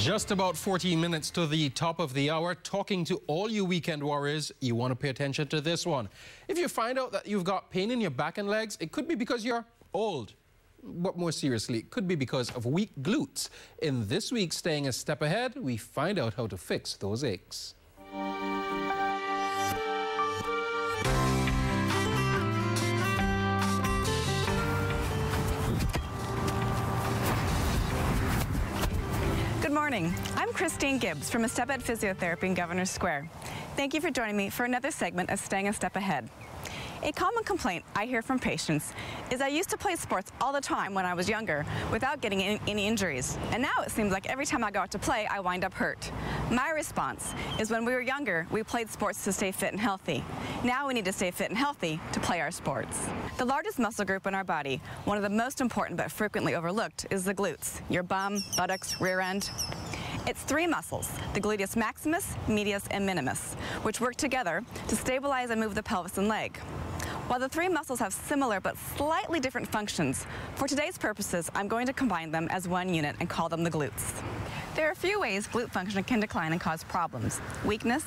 Just about 14 minutes to the top of the hour, talking to all you weekend warriors. You want to pay attention to this one. If you find out that you've got pain in your back and legs, it could be because you're old. But more seriously, it could be because of weak glutes. In this week's Staying a Step Ahead, we find out how to fix those aches. Good morning. I'm Christine Gibbs from A Step Ahead Physiotherapy in Governor's Square. Thank you for joining me for another segment of Staying a Step Ahead. A common complaint I hear from patients is I used to play sports all the time when I was younger without getting any injuries. And now it seems like every time I go out to play, I wind up hurt. My response is when we were younger, we played sports to stay fit and healthy. Now we need to stay fit and healthy to play our sports. The largest muscle group in our body, one of the most important but frequently overlooked, is the glutes, your bum, buttocks, rear end. It's three muscles, the gluteus maximus, medius, and minimus, which work together to stabilize and move the pelvis and leg. While the three muscles have similar but slightly different functions, for today's purposes, I'm going to combine them as one unit and call them the glutes. There are a few ways glute function can decline and cause problems: weakness,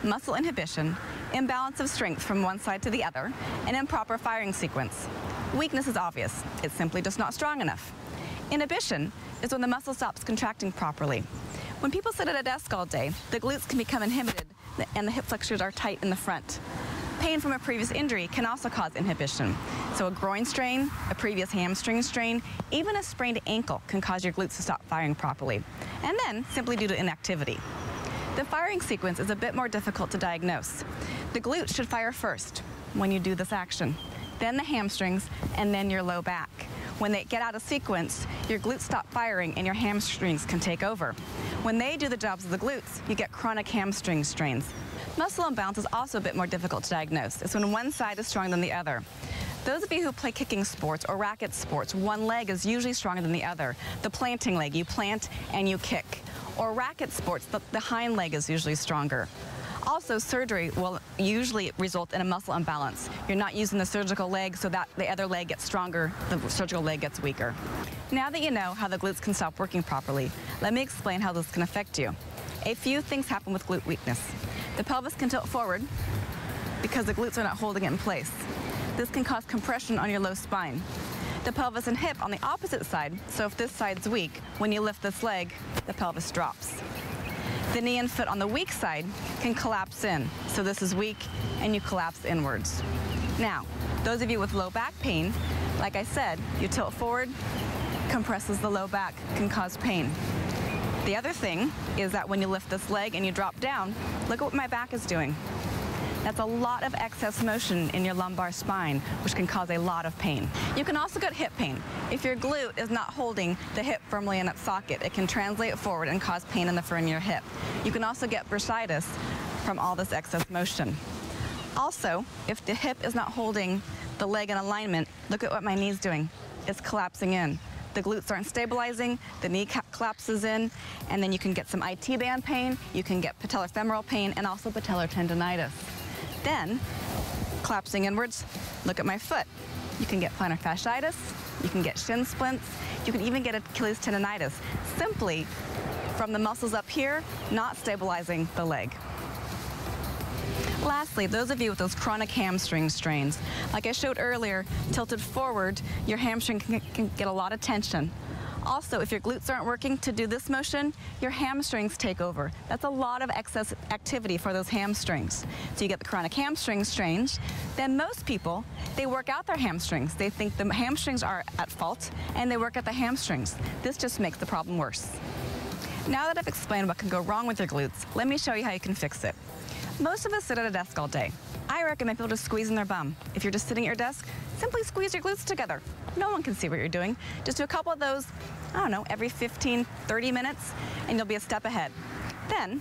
muscle inhibition, imbalance of strength from one side to the other, and improper firing sequence. Weakness is obvious. It's simply just not strong enough. Inhibition is when the muscle stops contracting properly. When people sit at a desk all day, the glutes can become inhibited and the hip flexors are tight in the front. Pain from a previous injury can also cause inhibition. So a groin strain, a previous hamstring strain, even a sprained ankle can cause your glutes to stop firing properly, and then simply due to inactivity. The firing sequence is a bit more difficult to diagnose. The glutes should fire first when you do this action, then the hamstrings, and then your low back. When they get out of sequence, your glutes stop firing and your hamstrings can take over. When they do the jobs of the glutes, you get chronic hamstring strains. Muscle imbalance is also a bit more difficult to diagnose. It's when one side is stronger than the other. Those of you who play kicking sports or racket sports, one leg is usually stronger than the other. The planting leg, you plant and you kick. Or racket sports, the hind leg is usually stronger. Also, surgery will usually result in a muscle imbalance. You're not using the surgical leg so that the other leg gets stronger, the surgical leg gets weaker. Now that you know how the glutes can stop working properly, let me explain how this can affect you. A few things happen with glute weakness. The pelvis can tilt forward because the glutes are not holding it in place. This can cause compression on your low spine. The pelvis and hip on the opposite side, so if this side's weak, when you lift this leg, the pelvis drops. The knee and foot on the weak side can collapse in, so this is weak and you collapse inwards. Now, those of you with low back pain, like I said, you tilt forward, compresses the low back, can cause pain. The other thing is that when you lift this leg and you drop down, look at what my back is doing. That's a lot of excess motion in your lumbar spine, which can cause a lot of pain. You can also get hip pain. If your glute is not holding the hip firmly in its socket, it can translate forward and cause pain in the front of your hip. You can also get bursitis from all this excess motion. Also, if the hip is not holding the leg in alignment, look at what my knee's doing. It's collapsing in. The glutes aren't stabilizing, the knee collapses in, and then you can get some IT band pain, you can get patellar femoral pain, and also patellar tendonitis. Then, collapsing inwards, look at my foot. You can get plantar fasciitis, you can get shin splints, you can even get Achilles tendonitis, simply from the muscles up here not stabilizing the leg. Lastly, those of you with those chronic hamstring strains, like I showed earlier, tilted forward, your hamstring can get a lot of tension. Also, if your glutes aren't working to do this motion, your hamstrings take over. That's a lot of excess activity for those hamstrings. So you get the chronic hamstring strains. Then most people, they work out their hamstrings. They think the hamstrings are at fault, and they work at the hamstrings. This just makes the problem worse. Now that I've explained what can go wrong with your glutes, let me show you how you can fix it. Most of us sit at a desk all day. I recommend people just squeeze in their bum. If you're just sitting at your desk, simply squeeze your glutes together. No one can see what you're doing. Just do a couple of those, I don't know, every 15, 30 minutes, and you'll be a step ahead. Then,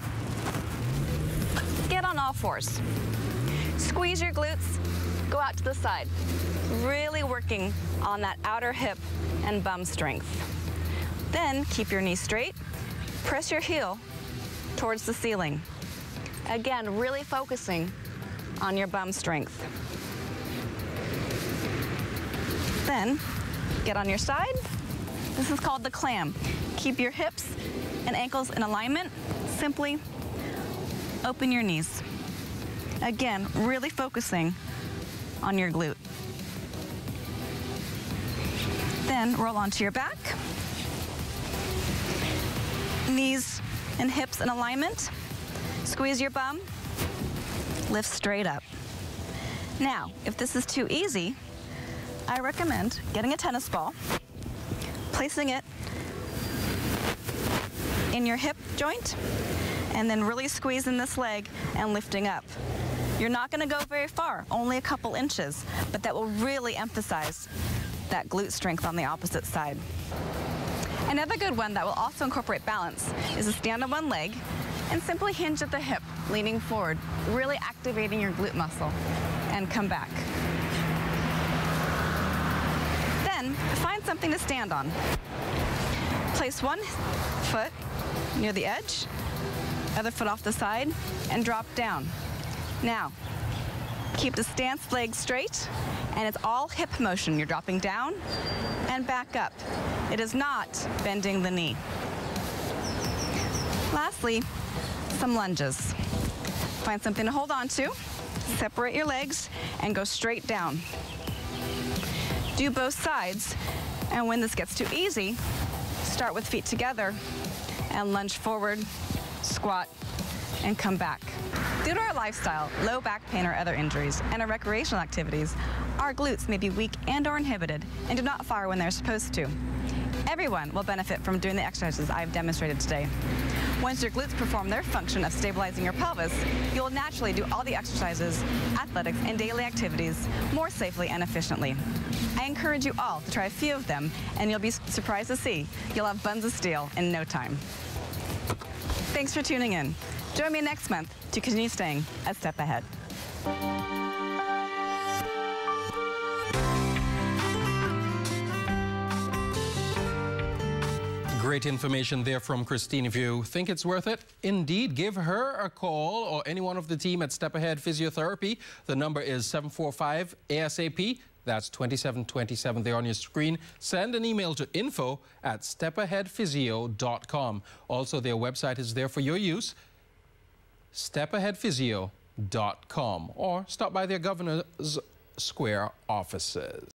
get on all fours. Squeeze your glutes, go out to the side. Really working on that outer hip and bum strength. Then, keep your knee straight, press your heel towards the ceiling. Again, really focusing on your bum strength. Then, get on your side. This is called the clam. Keep your hips and ankles in alignment, simply open your knees. Again, really focusing on your glute. Then roll onto your back. Knees and hips in alignment. Squeeze your bum. Lift straight up. Now, if this is too easy, I recommend getting a tennis ball, placing it in your hip joint, and then really squeezing this leg and lifting up. You're not going to go very far, only a couple inches, but that will really emphasize that glute strength on the opposite side. Another good one that will also incorporate balance is to stand on one leg and simply hinge at the hip, leaning forward, really activating your glute muscle, and come back. Then find something to stand on. Place one foot near the edge, other foot off the side, and drop down. Now, keep the stance leg straight, and it's all hip motion. You're dropping down and back up. It is not bending the knee. Lastly, some lunges. Find something to hold on to, separate your legs, and go straight down. Do both sides, and when this gets too easy, start with feet together and lunge forward, squat, and come back. Due to our lifestyle, low back pain or other injuries, and our recreational activities, our glutes may be weak and/or inhibited and do not fire when they're supposed to. Everyone will benefit from doing the exercises I've demonstrated today. Once your glutes perform their function of stabilizing your pelvis, you'll naturally do all the exercises, athletics, and daily activities more safely and efficiently. I encourage you all to try a few of them, and you'll be surprised to see you'll have buns of steel in no time. Thanks for tuning in. Join me next month to continue staying a step ahead. Great information there from Christine. If you think it's worth it, indeed, give her a call or any one of the team at Step Ahead Physiotherapy. The number is 745-ASAP. That's 2727 there on your screen. Send an email to info@stepaheadphysio.com. Also, their website is there for your use, stepaheadphysio.com, or stop by their Governor's Square offices.